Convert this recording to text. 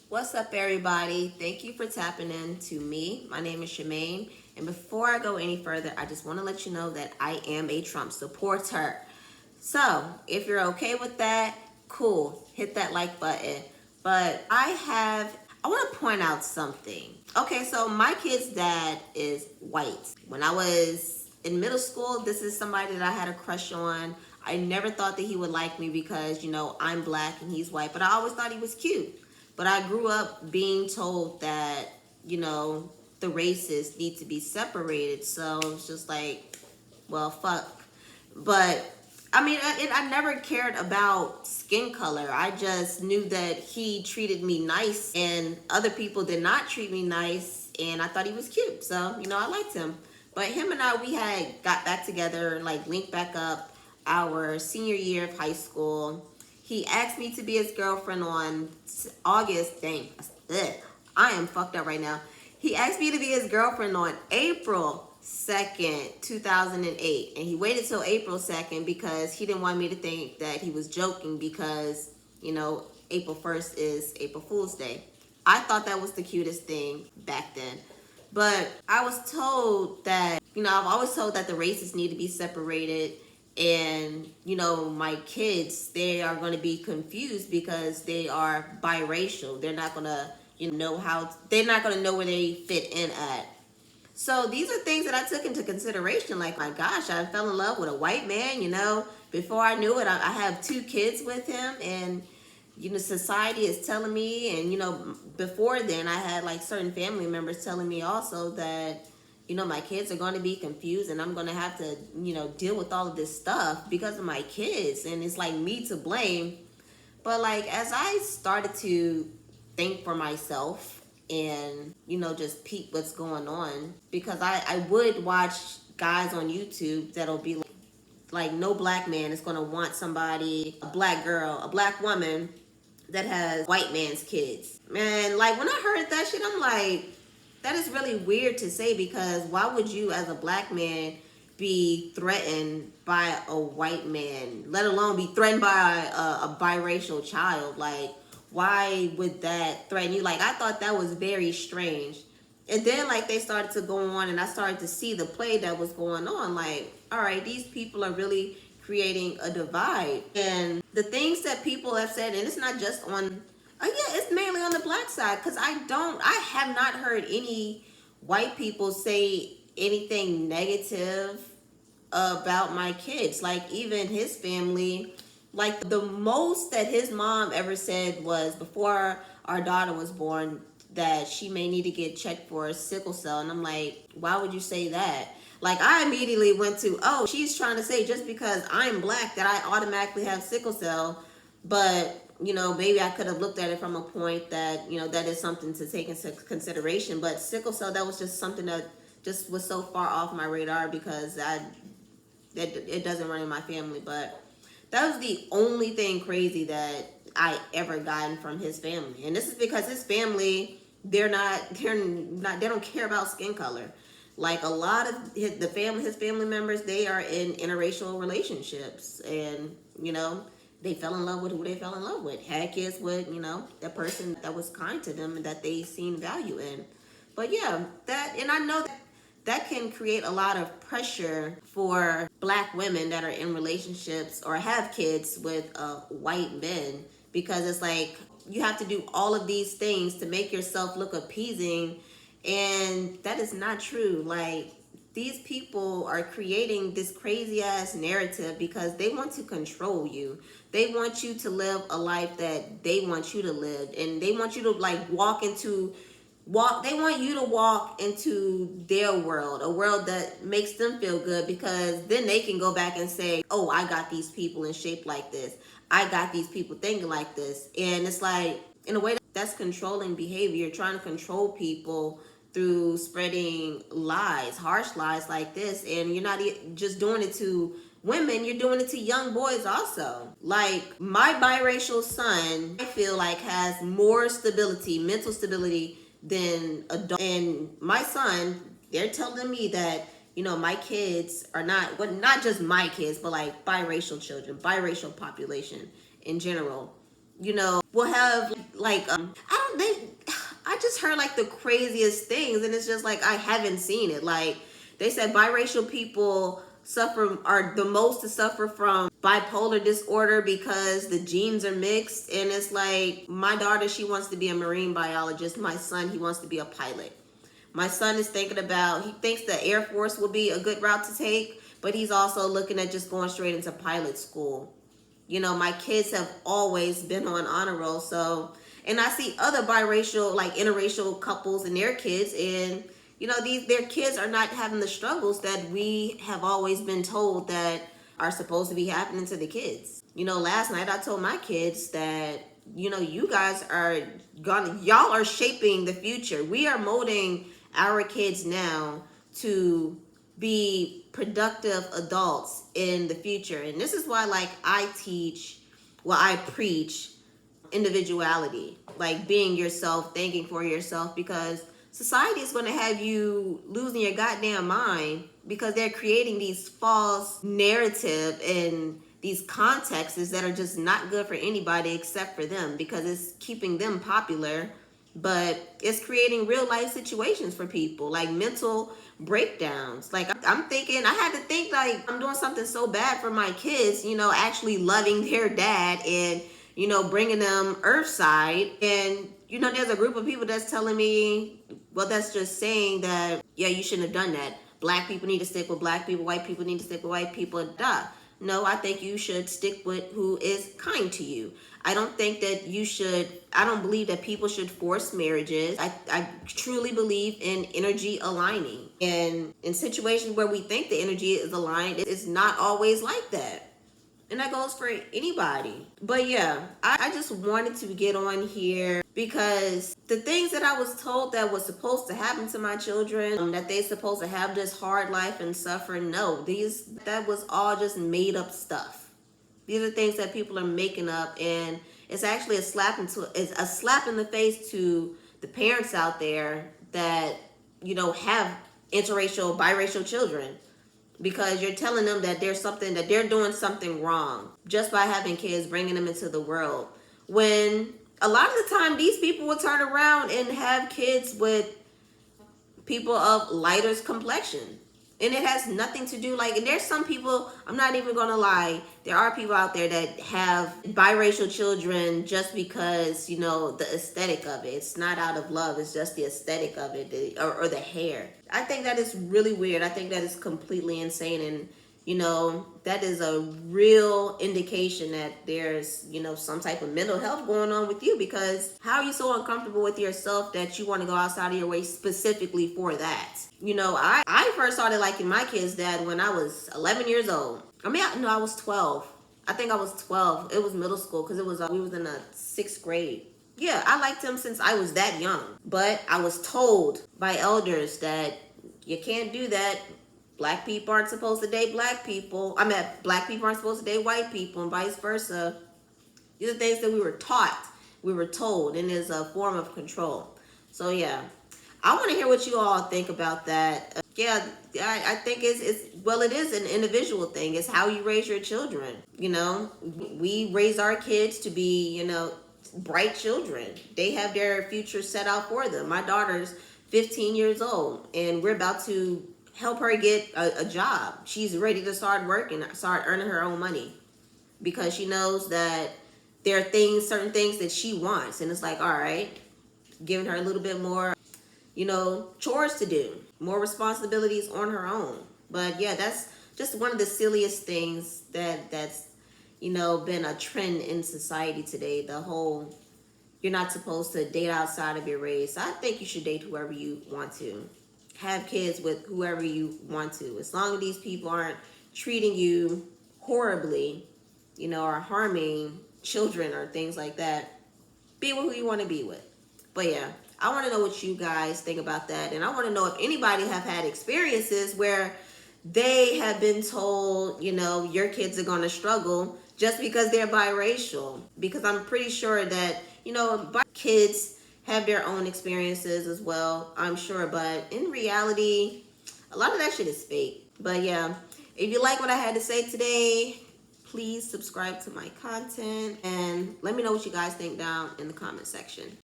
What's up, everybody? Thank you for tapping in to me. My name is Shemaine, and before I go any further, I just want to let you know that I am a Trump supporter. So, if you're okay with that, cool. Hit that like button. But I want to point out something. Okay, so my kid's dad is white. When I was in middle school, this is somebody that I had a crush on. I never thought that he would like me because, I'm black and he's white, but I always thought he was cute. But I grew up being told that, the races need to be separated. So it's just like, well, fuck. But I never cared about skin color. I just knew that he treated me nice and other people did not treat me nice. And I thought he was cute. So, I liked him. But him and we had got back together, like linked back up our senior year of high school. He asked me to be his girlfriend on August. Dang, ugh, I am fucked up right now. He asked me to be his girlfriend on April 2nd, 2008. And he waited till April 2nd because he didn't want me to think that he was joking because, April 1st is April Fool's Day. I thought that was the cutest thing back then. But I was told that, I've always told that the races need to be separated. And, my kids, they are going to be confused because they are biracial. They're not going to, they're not going to know where they fit in at. So these are things that I took into consideration. Like, my gosh, I fell in love with a white man, Before I knew it, I have 2 kids with him. And, society is telling me. And, before then, I had, like, certain family members telling me also that, my kids are going to be confused and I'm going to have to, deal with all of this stuff because of my kids. And it's, like, me to blame. But, like, as I started to think for myself and, just peep what's going on, because I would watch guys on YouTube that'll be like no black man is going to want somebody, a black girl, a black woman that has white man's kids. Man, like when I heard that shit, I'm like, that is really weird to say because why would you as a black man be threatened by a white man, let alone be threatened by a biracial child? Like, why would that threaten you? Like, I thought that was very strange. And then, like, they started to go on and I started to see the play that was going on. Like, all right, these people are really creating a divide. And the things that people have said, and it's not just on, yeah, it's mainly on the black side. Because I have not heard any white people say anything negative about my kids. Like, even his family, like the most that his mom ever said was before our daughter was born that she may need to get checked for sickle cell. And I'm like, why would you say that? Like, I immediately went to, oh, she's trying to say just because I'm black that I automatically have sickle cell. But, maybe I could have looked at it from a point that, that is something to take into consideration. But sickle cell, that was just something that just was so far off my radar because it doesn't run in my family. But that was the only thing crazy that I ever gotten from his family. And this is because his family, they don't care about skin color. Like a lot of his family members, they are in interracial relationships. And, they fell in love with who they fell in love with. Had kids with, that person that was kind to them and that they seen value in. But yeah, and I know that can create a lot of pressure for black women that are in relationships or have kids with white men, because it's like you have to do all of these things to make yourself look appeasing, and that is not true. Like, these people are creating this crazy ass narrative because they want to control you. They want you to live a life that they want you to live, and they want you to like they want you to walk into their world, a world that makes them feel good, because then they can go back and say, oh, I got these people in shape like this. I got these people thinking like this. And it's like, in a way, that's controlling behavior. You're trying to control people through spreading lies, harsh lies like this. And you're not just doing it to women, you're doing it to young boys also. Like, my biracial son, I feel like has more stability, mental stability than adult. And my son, they're telling me that, my kids are not, well, not just my kids, but like biracial children, biracial population in general, will have like I don't they I just heard like the craziest things, and it's just like I haven't seen it. Like they said biracial people are the most to suffer from bipolar disorder because the genes are mixed. And it's like my daughter, she wants to be a marine biologist. My son, he wants to be a pilot. My son is he thinks the Air Force will be a good route to take, but he's also looking at just going straight into pilot school. You know, my kids have always been on honor roll. So, and I see other biracial, like interracial couples and their kids, and you know, their kids are not having the struggles that we have always been told that are supposed to be happening to the kids. You know, last night I told my kids that, you know, y'all are shaping the future. We are molding our kids now to be productive adults in the future. And this is why, like, I preach individuality, like being yourself, thinking for yourself, because society is going to have you losing your goddamn mind because they're creating these false narrative and these contexts that are just not good for anybody except for them, because it's keeping them popular, but it's creating real life situations for people, like mental breakdowns. Like I'm thinking, I had to think like I'm doing something so bad for my kids, you know, actually loving their dad and, you know, bringing them earthside. And, you know, there's a group of people that's telling me, well, that's just saying that, yeah, you shouldn't have done that. Black people need to stick with black people. White people need to stick with white people. Duh. No, I think you should stick with who is kind to you. I don't believe that people should force marriages. I truly believe in energy aligning. And in situations where we think the energy is aligned, it's not always like that. And that goes for anybody. But yeah, I just wanted to get on here because the things that I was told that was supposed to happen to my children, that they supposed to have this hard life and suffer, no, that was all just made up stuff. These are things that people are making up, and it's actually it's a slap in the face to the parents out there that, you know, have interracial, biracial children, because you're telling them that they're doing something wrong just by having kids, bringing them into the world. When a lot of the time these people will turn around and have kids with people of lighter complexion. And it has nothing to do, like, and there's some people, I'm not even gonna lie, there are people out there that have biracial children just because, you know, the aesthetic of it. It's not out of love, it's just the aesthetic of it, or the hair. I think that is really weird. I think that is completely insane. And, you know, that is a real indication that there's, you know, some type of mental health going on with you, because how are you so uncomfortable with yourself that you want to go outside of your way specifically for that? You know, I first started liking my kid's dad when I was 11 years old. I was 12. I think I was 12. It was middle school, because we was in the 6th grade. Yeah, I liked him since I was that young. But I was told by elders that you can't do that. Black people aren't supposed to date black people. Black people aren't supposed to date white people, and vice versa. These are things that we were taught, we were told, and is a form of control. So yeah, I want to hear what you all think about that. I think it is an individual thing. It's how you raise your children. You know, we raise our kids to be, you know, bright children. They have their future set out for them. My daughter's 15 years old, and we're about to help her get a job. She's ready to start working, start earning her own money, because she knows that there are certain things that she wants. And it's like, all right, giving her a little bit more, you know, chores to do, more responsibilities on her own. But yeah, that's just one of the silliest things that's, you know, been a trend in society today. The whole, you're not supposed to date outside of your race. I think you should date whoever you want to. Have kids with whoever you want to. As long as these people aren't treating you horribly, you know, or harming children or things like that, be with who you want to be with. But yeah, I want to know what you guys think about that. And I want to know if anybody have had experiences where they have been told, you know, your kids are going to struggle just because they're biracial. Because I'm pretty sure that, you know, kids have their own experiences as well, I'm sure. But in reality, a lot of that shit is fake. But yeah, if you like what I had to say today, please subscribe to my content and let me know what you guys think down in the comment section.